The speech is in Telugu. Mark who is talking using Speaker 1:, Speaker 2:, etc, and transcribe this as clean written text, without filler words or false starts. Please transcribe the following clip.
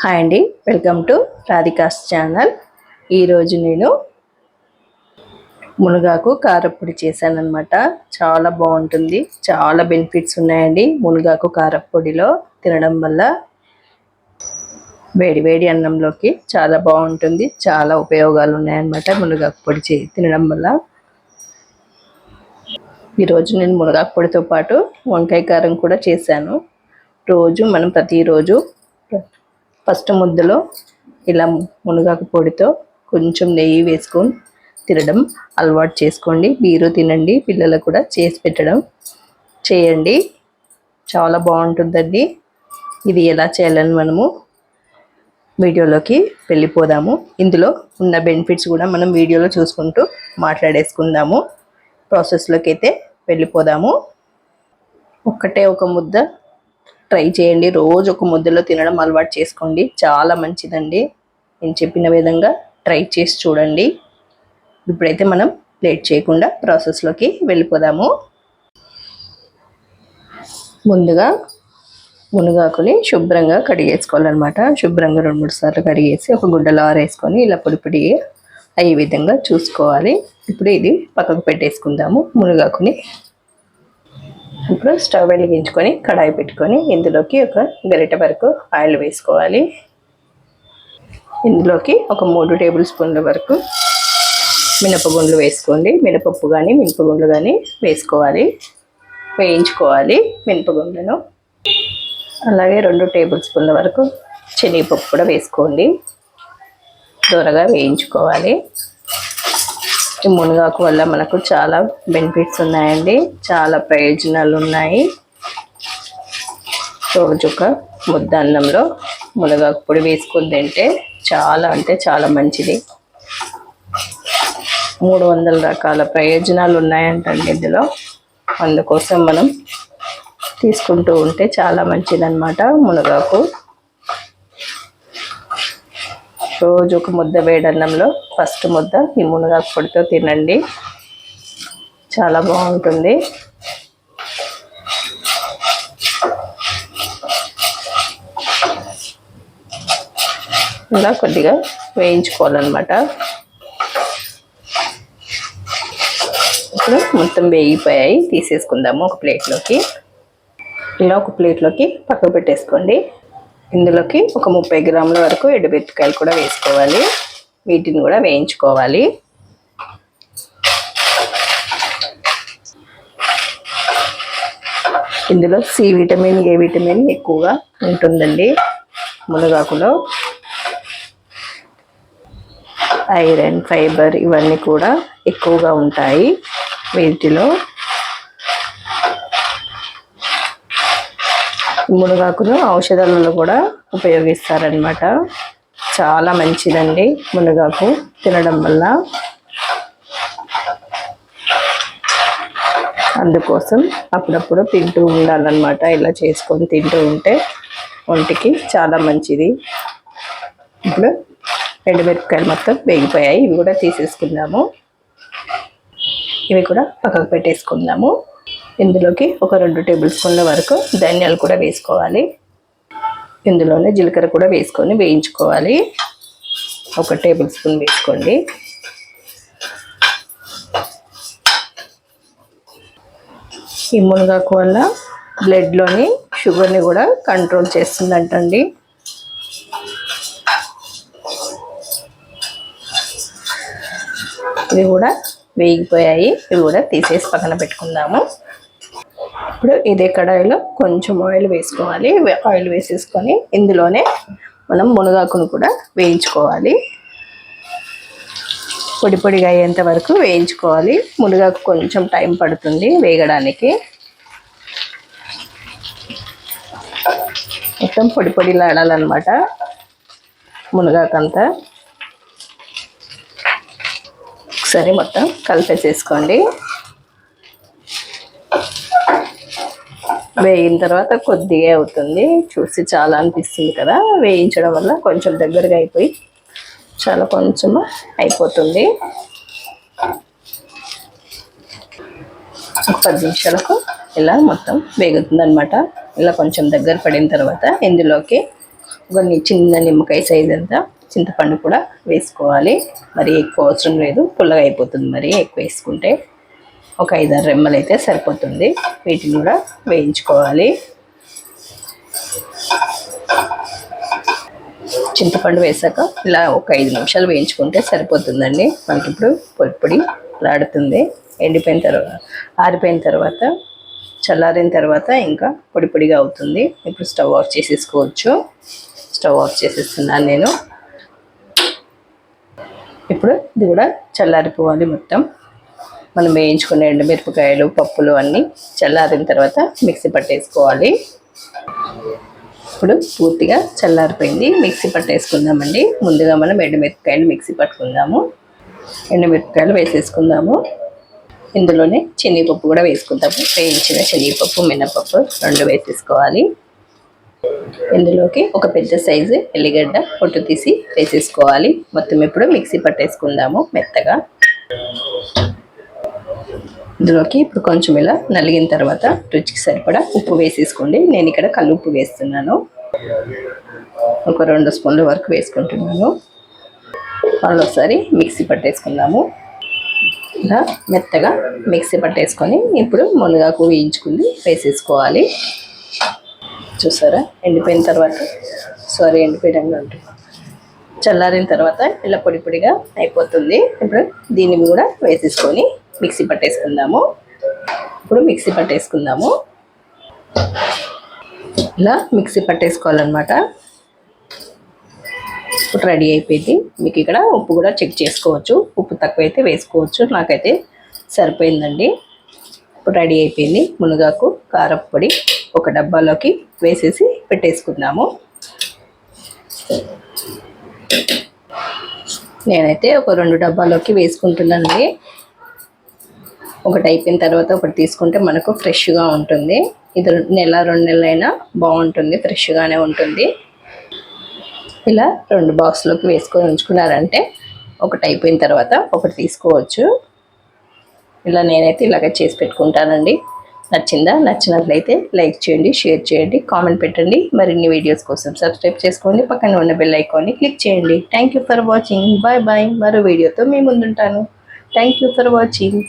Speaker 1: హాయ్ అండి, వెల్కమ్ టు రాధికాస్ ఛానల్. ఈరోజు నేను మునగాకు కారప్పొడి చేశానన్నమాట. చాలా బాగుంటుంది, చాలా బెనిఫిట్స్ ఉన్నాయండి మునగాకు కారప్పొడిలో తినడం వల్ల. వేడి వేడి అన్నంలోకి చాలా బాగుంటుంది, చాలా ఉపయోగాలు ఉన్నాయన్నమాట మునగాకు పొడి తినడం వల్ల. ఈరోజు నేను మునగాకు పొడితో పాటు వంకాయ కారం కూడా చేశాను. మనం ప్రతిరోజు ఫస్ట్ ముద్దలో ఇలా మునగాకు పొడితో కొంచెం నెయ్యి వేసుకొని తినడం అలవాటు చేసుకోండి. మీరు తినండి, పిల్లలకు కూడా చేసి పెట్టడం చేయండి, చాలా బాగుంటుందండి. ఇది ఎలా చేయాలని మనము వీడియోలోకి వెళ్ళిపోదాము. ఇందులో ఉన్న బెనిఫిట్స్ కూడా మనం వీడియోలో చూసుకుంటూ మాట్లాడేసుకుందాము. ప్రాసెస్లోకి అయితే వెళ్ళిపోదాము. ఒక ముద్ద ట్రై చేయండి, రోజు ఒక ముద్దలో తినడం అలవాటు చేసుకోండి, చాలా మంచిదండి. నేను చెప్పిన విధంగా ట్రై చేసి చూడండి. ఇప్పుడైతే మనం లేట్ చేయకుండా ప్రాసెస్లోకి వెళ్ళిపోదాము. ముందుగా మునగాకుని శుభ్రంగా కడిగేసుకోవాలన్నమాట. శుభ్రంగా 2-3 సార్లు కడిగేసి ఒక గుడ్డలో ఆరేసుకొని ఇలా పొడి అయ్యే విధంగా చూసుకోవాలి. ఇప్పుడు ఇది పక్కకు పెట్టేసుకుందాము. మునగాకుని ఇప్పుడు స్టవ్ వెలిగించుకొని కడాయి పెట్టుకొని ఇందులోకి ఒక గరిటె వరకు ఆయిల్ వేసుకోవాలి. ఇందులోకి ఒక 3 టేబుల్ స్పూన్ల వరకు మినపగుండ్లు వేసుకోండి. మినపప్పు కానీ మినపగుండ్లు కానీ వేసుకోవాలి, వేయించుకోవాలి మినపగుండ్లను. అలాగే 2 టేబుల్ స్పూన్ల వరకు శనగపప్పు కూడా వేసుకోండి, దూరగా వేయించుకోవాలి. ఈ మునగాకు వల్ల మనకు చాలా బెనిఫిట్స్ ఉన్నాయండి, చాలా ప్రయోజనాలు ఉన్నాయి. రోజు ఒక ముద్ద అన్నంలో మునగాకు పొడి వేసుకొని తింటే చాలా అంటే చాలా మంచిది. 300 రకాల ప్రయోజనాలు ఉన్నాయంటండి ఇందులో. అందుకోసం మనం తీసుకుంటూ ఉంటే చాలా మంచిదన్నమాట మునగాకు. రోజు ఒక ముద్ద వేడన్నంలో ఫస్ట్ ముద్ద ఈ మునగాకు పొడితో తినండి, చాలా బాగుంటుంది. ఇలా కొద్దిగా వేయించుకోవాలన్నమాట. ఇప్పుడు మొత్తం వేగిపోయాయి, తీసేసుకుందాము ఒక ప్లేట్లోకి. ఇలా ఒక ప్లేట్లోకి పక్కకు పెట్టేసుకోండి. ఇందులోకి ఒక 30 గ్రాముల వరకు ఎండుమిరపకాయలు కూడా వేసుకోవాలి, వీటిని కూడా వేయించుకోవాలి. ఇందులో సి విటమిన్, ఏ విటమిన్ ఎక్కువగా ఉంటుందండి మునగాకులో. ఐరన్, ఫైబర్ ఇవన్నీ కూడా ఎక్కువగా ఉంటాయి వీటిలో. మునగాకును ఔషధాలలో కూడా ఉపయోగిస్తారనమాట. చాలా మంచిదండి మునగాకు తినడం వల్ల. అందుకోసం అప్పుడప్పుడు తింటూ ఉండాలన్నమాట. ఇలా చేసుకొని తింటూ ఉంటే ఒంటికి చాలా మంచిది. ఇప్పుడు ఎండుమిరపకాయలు మొత్తం వేగిపోయాయి, ఇవి కూడా తీసేసుకుందాము. ఇవి కూడా పక్కకు పెట్టేసుకుందాము. ఇందులోకి ఒక 2 టేబుల్ స్పూన్ల వరకు ధనియాలు కూడా వేసుకోవాలి. ఇందులోనే జీలకర్ర కూడా వేసుకొని వేయించుకోవాలి. 1 టేబుల్ స్పూన్ వేసుకోండి. ఈ మునగాకు వల్ల బ్లడ్లోని షుగర్ని కూడా కంట్రోల్ చేస్తుందంటండి. ఇవి కూడా వేగిపోయాయి, ఇవి కూడా తీసేసి పక్కన పెట్టుకుందాము. ఇప్పుడు ఇదే కడాయిలో కొంచెం ఆయిల్ వేసుకోవాలి. ఆయిల్ వేసేసుకొని ఇందులోనే మనం మునగాకును కూడా వేయించుకోవాలి. పొడిగా అయ్యేంత వరకు వేయించుకోవాలి. మునగాకు కొంచెం టైం పడుతుంది వేగడానికి. మొత్తం పొడిలాడాలన్నమాట మునగాకంతా. ఒకసారి మొత్తం కలిపేసేసుకోండి. వేగిన తర్వాత కొద్దిగా అవుతుంది, చూసి చాలా అనిపిస్తుంది కదా. వేయించడం వల్ల కొంచెం దగ్గరగా అయిపోయి చాలా కొంచెం అయిపోతుంది. ఒక 10 నిమిషాలకు ఇలా మొత్తం వేగుతుంది అనమాట. ఇలా కొంచెం దగ్గర పడిన తర్వాత ఇందులోకి కొన్ని చిన్న నిమ్మకాయ సైజ్ అంతా చింతపండు కూడా వేసుకోవాలి. మరి ఎక్కువ అవసరం లేదు, పుల్లగా అయిపోతుంది మరి ఎక్కువ వేసుకుంటే. ఒక 5-6 రెమ్మలు అయితే సరిపోతుంది. వీటిని కూడా వేయించుకోవాలి. చింతపండు వేసాక ఇలా ఒక 5 నిమిషాలు వేయించుకుంటే సరిపోతుందండి. మనకి ఇప్పుడు పొడి లాడుతుంది. ఎండిపోయిన తర్వాత, ఆరిపోయిన తర్వాత, చల్లారిన తర్వాత ఇంకా పొడిగా అవుతుంది. ఇప్పుడు స్టవ్ ఆఫ్ చేసేసుకోవచ్చు. స్టవ్ ఆఫ్ చేసేస్తున్నాను నేను. ఇప్పుడు ఇది కూడా చల్లారిపోవాలి మొత్తం. మనం వేయించుకునే ఎండుమిరపకాయలు, పప్పులు అన్నీ చల్లారిన తర్వాత మిక్సీ పట్టేసుకోవాలి. ఇప్పుడు పూర్తిగా చల్లారిపోయింది. మిక్సీ పట్టేసుకుందామండి. ముందుగా మనం ఎండుమిరపకాయలు మిక్సీ పట్టుకుందాము. ఎండుమిరపకాయలు వేసేసుకుందాము. ఇందులోనే శనగపప్పు కూడా వేసుకుందాము. వేయించిన శనగపప్పు, మినపప్పు 2 వేసేసుకోవాలి. ఇందులోకి ఒక పెద్ద సైజు ఎల్లిగడ్డ పొట్టు తీసి వేసేసుకోవాలి. మొత్తం ఇప్పుడు మిక్సీ పట్టేసుకుందాము మెత్తగా. ఇందులోకి ఇప్పుడు కొంచెం ఇలా నలిగిన తర్వాత రుచికి సరిపడా ఉప్పు వేసేసుకోండి. నేను ఇక్కడ కల్లుప్పు వేస్తున్నాను. ఒక 2 స్పూన్ల వరకు వేసుకుంటున్నాను. మళ్ళొకసారి మిక్సీ పట్టేసుకుందాము. ఇలా మెత్తగా మిక్సీ పట్టేసుకొని ఇప్పుడు మునగాకు వేయించుకుంది వేసేసుకోవాలి. చూసారా ఎండిపోయిన తర్వాత, ఎండిపోయిన చల్లారిన తర్వాత ఇలా పొడిగా అయిపోతుంది. ఇప్పుడు దీన్ని కూడా వేసేసుకొని మిక్సీ పట్టేసుకుందాము. ఇప్పుడు మిక్సీ పట్టేసుకుందాము. ఇలా మిక్సీ పట్టేసుకోవాలన్నమాట. ఇప్పుడు రెడీ అయిపోయింది. మీకు ఇక్కడ ఉప్పు కూడా చెక్ చేసుకోవచ్చు. ఉప్పు తక్కువైతే వేసుకోవచ్చు. నాకైతే సరిపోయిందండి. ఇప్పుడు రెడీ అయిపోయింది. మునగాకు కారప్పొడి ఒక డబ్బాలోకి వేసేసి పెట్టేసుకుందాము. నేనైతే ఒక 2 డబ్బాలోకి వేసుకుంటున్నానండి. ఒకటి అయిపోయిన తర్వాత ఒకటి తీసుకుంటే మనకు ఫ్రెష్గా ఉంటుంది. ఇది 1-2 నెలలైనా బాగుంటుంది, ఫ్రెష్గానే ఉంటుంది. ఇలా 2 బాక్స్లోకి వేసుకొని ఉంచుకున్నారంటే ఒకటి అయిపోయిన తర్వాత ఒకటి తీసుకోవచ్చు. ఇలా నేనైతే ఇలాగ చేసి పెట్టుకుంటానండి. నచ్చిందా? నచ్చినట్లయితే లైక్ చేయండి, షేర్ చేయండి, కామెంట్ పెట్టండి. మరిన్ని వీడియోస్ కోసం సబ్స్క్రైబ్ చేసుకోండి. పక్కన ఉన్న బెల్ ఐకాన్ని క్లిక్ చేయండి. Thank you for watching. Bye bye. మరో వీడియోతో మీ ముందుంటాను. Thank you for watching.